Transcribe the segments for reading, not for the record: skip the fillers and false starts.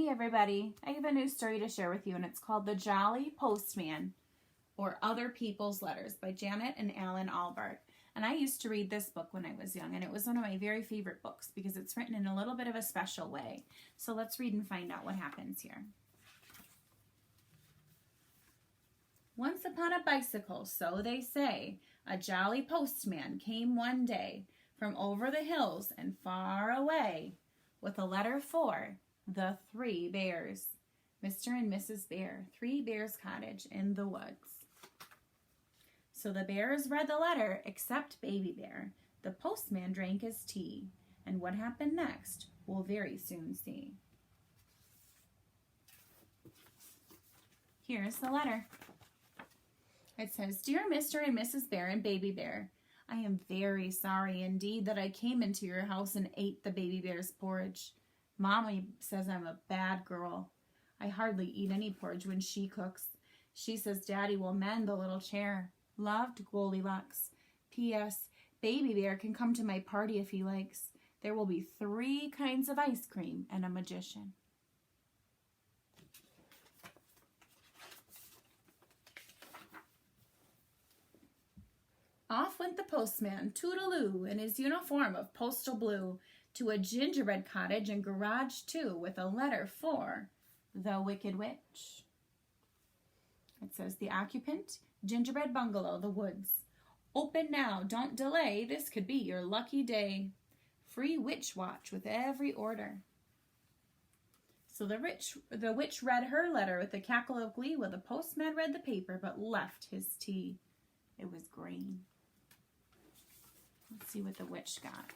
Hey everybody, I have a new story to share with you, and it's called The Jolly Postman, or Other People's Letters by Janet and Alan Albert. And I used to read this book when I was young, and it was one of my very favorite books because it's written in a little bit of a special way. So let's read and find out what happens here. Once upon a bicycle, so they say, a jolly postman came one day from over the hills and far away with a letter for the 3 Bears. Mr. and Mrs. Bear, 3 Bears Cottage in the woods. So the bears read the letter except Baby Bear. The postman drank his tea. And what happened next, we'll very soon see. Here's the letter. It says, Dear Mr. and Mrs. Bear and Baby Bear, I am very sorry indeed that I came into your house and ate the baby bear's porridge. Mommy says I'm a bad girl. I hardly eat any porridge when she cooks. She says Daddy will mend the little chair. Loved, Goldilocks. P.S. Baby Bear can come to my party if he likes. There will be 3 kinds of ice cream and a magician. Off went the postman, toodaloo, in his uniform of postal blue, to a gingerbread cottage and garage too, with a letter for the Wicked Witch. It says, the occupant, gingerbread bungalow, the woods. Open now, don't delay, this could be your lucky day. Free witch watch with every order. So the witch read her letter with a cackle of glee, while the postman read the paper but left his tea. It was green. Let's see what the witch got.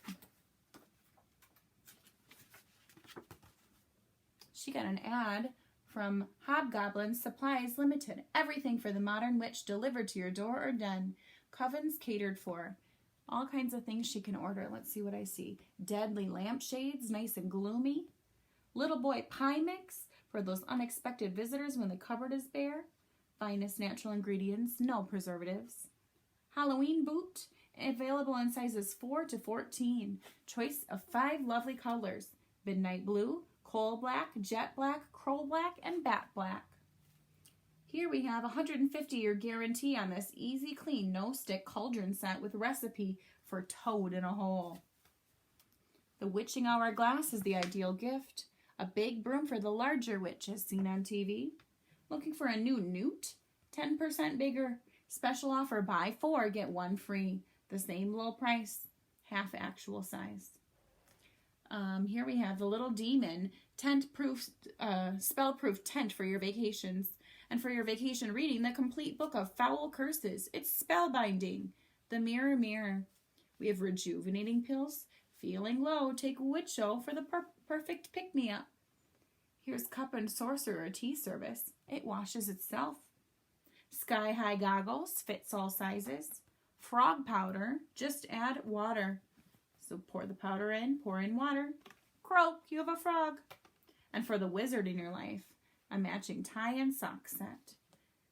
She got an ad from Hobgoblin Supplies Limited. Everything for the modern witch delivered to your door or den. Covens catered for. All kinds of things she can order. Let's see what I see. Deadly lampshades, nice and gloomy. Little boy pie mix for those unexpected visitors when the cupboard is bare. Finest natural ingredients, no preservatives. Halloween boot, available in sizes 4 to 14. Choice of 5 lovely colors. Midnight blue, coal black, jet black, crow black, and bat black. Here we have a 150-year guarantee on this easy, clean, no-stick cauldron set with recipe for toad in a hole. The witching hourglass is the ideal gift. A big broom for the larger witch as seen on TV. Looking for a new newt? 10% bigger. Special offer, buy 4, get 1 free. The same low price, half actual size. Here we have the little demon, tent-proof, spell-proof tent for your vacations. And for your vacation reading, the complete book of foul curses. It's spellbinding. The Mirror Mirror. We have rejuvenating pills. Feeling low, take Witcho for the perfect pick-me-up. Here's Cup and Sorcerer tea service. It washes itself. Sky-high goggles, fits all sizes. Frog powder, just add water. So pour the powder in, pour in water. Croak, you have a frog. And for the wizard in your life, a matching tie and sock set.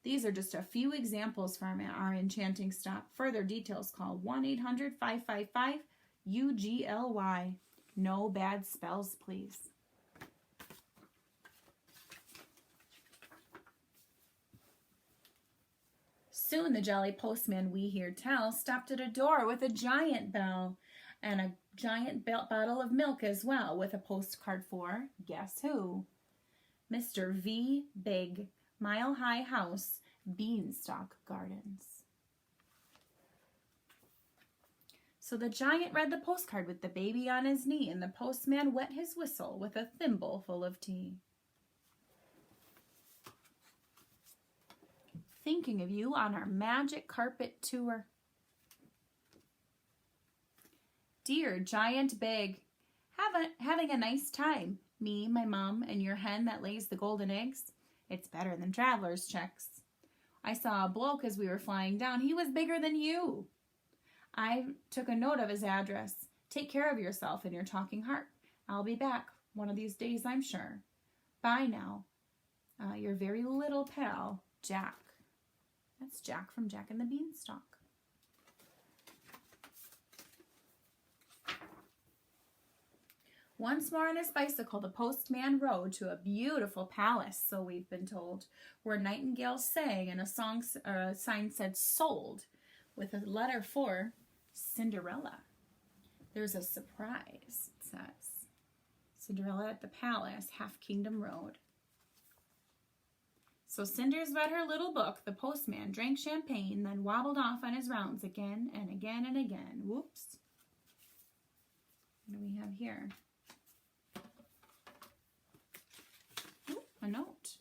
These are just a few examples from our enchanting stuff. Further details, call 1-800-555-UGLY. No bad spells, please. Soon the jolly postman, we hear tell, stopped at a door with a giant bell and a giant bottle of milk as well, with a postcard for, guess who? Mr. V. Big, Mile High House, Beanstalk Gardens. So the giant read the postcard with the baby on his knee, and the postman wet his whistle with a thimble full of tea. Thinking of you on our magic carpet tour. Dear Giant Big, having a nice time. Me, my mom, and your hen that lays the golden eggs. It's better than traveler's checks. I saw a bloke as we were flying down. He was bigger than you. I took a note of his address. Take care of yourself and your talking heart. I'll be back one of these days, I'm sure. Bye now. Your very little pal, Jack. That's Jack from Jack and the Beanstalk. Once more on his bicycle, the postman rode to a beautiful palace, so we've been told, where nightingales sang and a sign said "Sold," with a letter for Cinderella. There's a surprise, it says. Cinderella at the palace, Half Kingdom Road. So Cinders read her little book, the postman drank champagne, then wobbled off on his rounds again and again and again. Whoops. What do we have here? A note.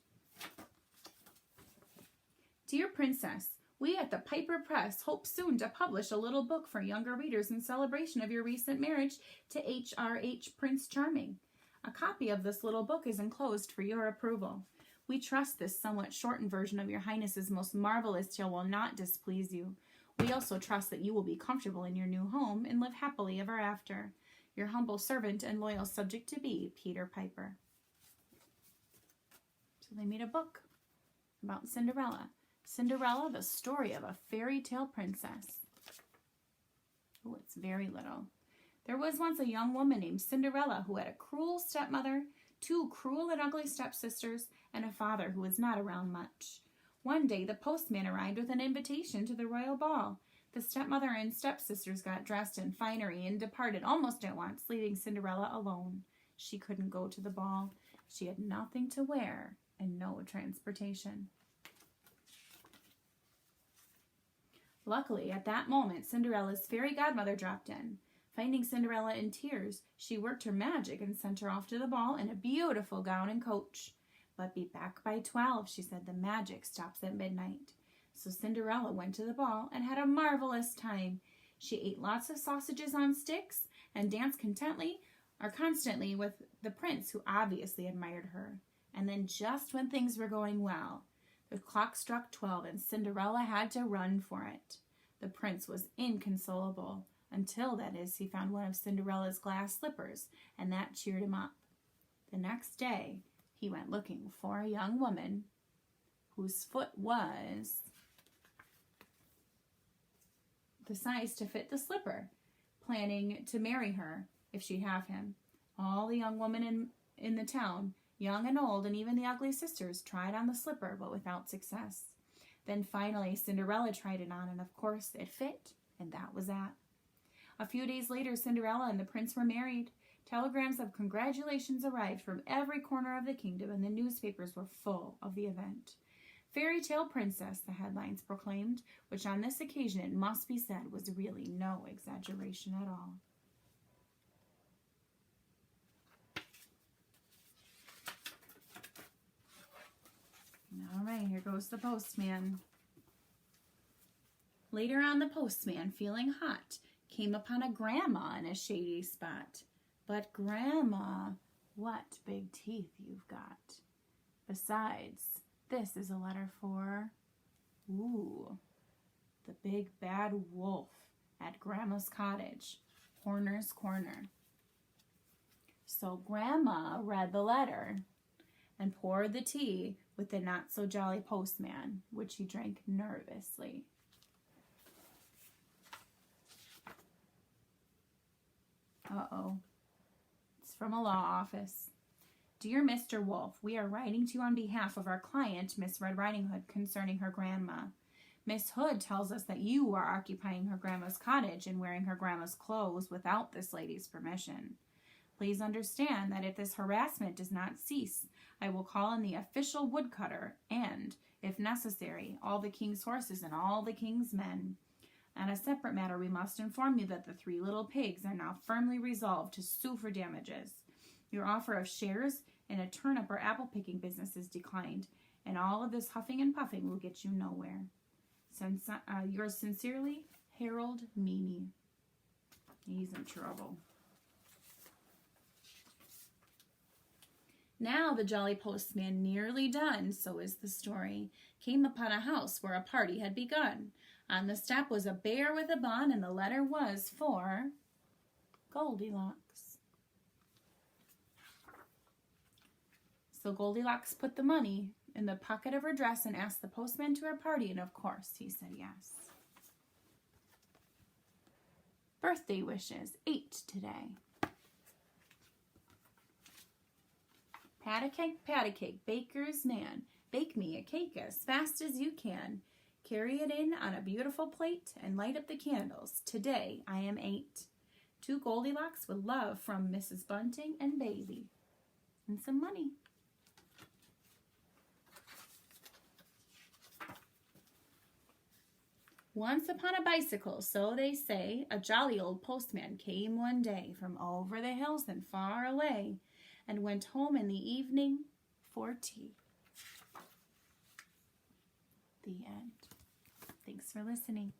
Dear Princess, we at the Piper Press hope soon to publish a little book for younger readers in celebration of your recent marriage to H.R.H. Prince Charming. A copy of this little book is enclosed for your approval. We trust this somewhat shortened version of your Highness's most marvelous tale will not displease you. We also trust that you will be comfortable in your new home and live happily ever after. Your humble servant and loyal subject to be, Peter Piper. So they made a book about Cinderella. Cinderella, the story of a fairy tale princess. Oh, it's very little. There was once a young woman named Cinderella who had a cruel stepmother, 2 cruel and ugly stepsisters, and a father who was not around much. One day, the postman arrived with an invitation to the royal ball. The stepmother and stepsisters got dressed in finery and departed almost at once, leaving Cinderella alone. She couldn't go to the ball. She had nothing to wear and no transportation. Luckily, at that moment, Cinderella's fairy godmother dropped in. Finding Cinderella in tears, she worked her magic and sent her off to the ball in a beautiful gown and coach. But be back by 12, she said. The magic stops at midnight. So Cinderella went to the ball and had a marvelous time. She ate lots of sausages on sticks and danced constantly with the prince, who obviously admired her. And then just when things were going well, the clock struck 12 and Cinderella had to run for it. The prince was inconsolable until, that is, he found one of Cinderella's glass slippers, and that cheered him up. The next day, he went looking for a young woman whose foot was the size to fit the slipper, planning to marry her if she'd have him. All the young women in the town, young and old, and even the ugly sisters, tried on the slipper, but without success. Then finally, Cinderella tried it on, and of course it fit, and that was that. A few days later, Cinderella and the prince were married. Telegrams of congratulations arrived from every corner of the kingdom, and the newspapers were full of the event. Fairy tale princess, the headlines proclaimed, which on this occasion, it must be said, was really no exaggeration at all. All right, here goes the postman. Later on, the postman, feeling hot, came upon a grandma in a shady spot. But Grandma, what big teeth you've got. Besides, this is a letter for, the big bad wolf at Grandma's cottage, Horner's Corner. So Grandma read the letter and poured the tea with the not-so-jolly postman, which he drank nervously. Uh-oh. It's from a law office. Dear Mr. Wolf, we are writing to you on behalf of our client, Miss Red Riding Hood, concerning her grandma. Miss Hood tells us that you are occupying her grandma's cottage and wearing her grandma's clothes without this lady's permission. Please understand that if this harassment does not cease, I will call in the official woodcutter and, if necessary, all the king's horses and all the king's men. On a separate matter, we must inform you that the 3 little pigs are now firmly resolved to sue for damages. Your offer of shares in a turnip or apple-picking business is declined, and all of this huffing and puffing will get you nowhere. Yours sincerely, Harold Meany. He's in trouble. Now the Jolly Postman, nearly done, so is the story, came upon a house where a party had begun. On the step was a bear with a bun, and the letter was for Goldilocks. So Goldilocks put the money in the pocket of her dress and asked the postman to her party, and of course he said yes. Birthday wishes, 8 today. pat a cake, baker's man. Bake me a cake as fast as you can. Carry it in on a beautiful plate and light up the candles. Today I am 8. To Goldilocks with love from Mrs. Bunting and Baby. And some money. Once upon a bicycle, so they say, a jolly old postman came one day from over the hills and far away, and went home in the evening for tea. The end. Thanks for listening.